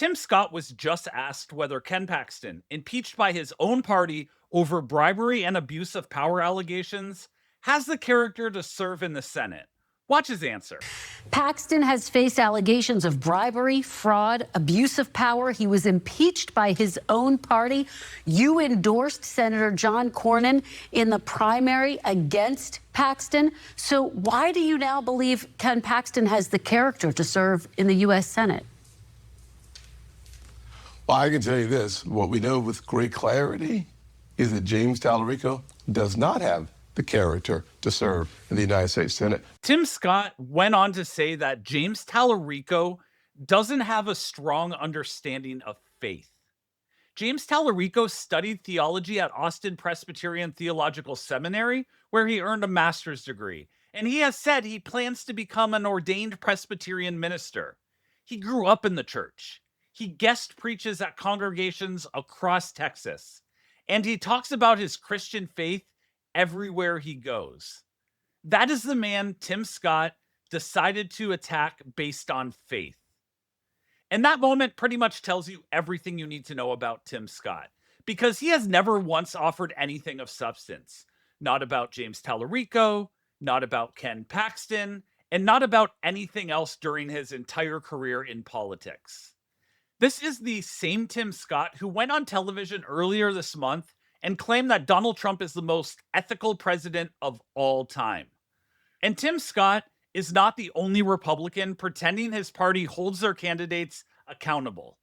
Tim Scott was just asked whether Ken Paxton, impeached by his own party over bribery and abuse of power allegations, has the character to serve in the Senate. Watch his answer. Paxton has faced allegations of bribery, fraud, abuse of power. He was impeached by his own party. You endorsed Senator John Cornyn in the primary against Paxton. So why do you now believe Ken Paxton has the character to serve in the U.S. Senate? Well, I can tell you this. What we know with great clarity is that James Talarico does not have the character to serve in the United States Senate. Tim Scott went on to say that James Talarico doesn't have a strong understanding of faith. James Talarico studied theology at Austin Presbyterian Theological Seminary, where he earned a master's degree, and he has said he plans to become an ordained Presbyterian minister. He grew up in the church. He guest preaches at congregations across Texas, and he talks about his Christian faith everywhere he goes. That is the man Tim Scott decided to attack based on faith. And that moment pretty much tells you everything you need to know about Tim Scott, because he has never once offered anything of substance. Not about James Talarico, not about Ken Paxton, and not about anything else during his entire career in politics. This is the same Tim Scott who went on television earlier this month and claimed that Donald Trump is the most ethical president of all time. And Tim Scott is not the only Republican pretending his party holds their candidates accountable.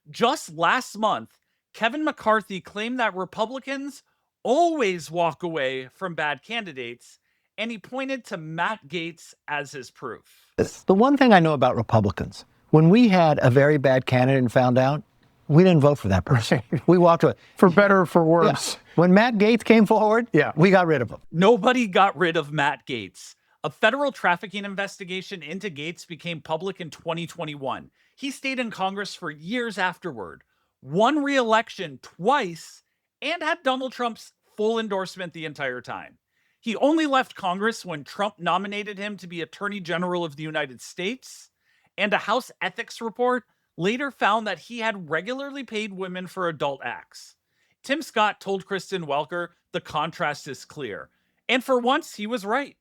Just last month, Kevin McCarthy claimed that Republicans always walk away from bad candidates, and he pointed to Matt Gaetz as his proof. The one thing I know about Republicans, when we had a very bad candidate and found out, we didn't vote for that person. We walked away. For better or for worse. Yeah. When Matt Gaetz came forward, we got rid of him. Nobody got rid of Matt Gaetz. A federal trafficking investigation into Gaetz became public in 2021. He stayed in Congress for years afterward, won re-election twice, and had Donald Trump's full endorsement the entire time. He only left Congress when Trump nominated him to be Attorney General of the United States, and a House ethics report later found that he had regularly paid women for adult acts. Tim Scott told Kristen Welker the contrast is clear. And for once, he was right.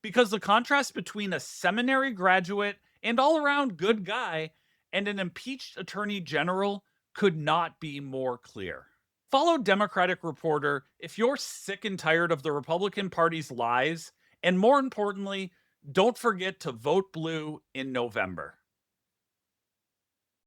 Because the contrast between a seminary graduate and all-around good guy and an impeached attorney general could not be more clear. Follow Democratic Reporter if you're sick and tired of the Republican Party's lies, and more importantly, don't forget to vote blue in November.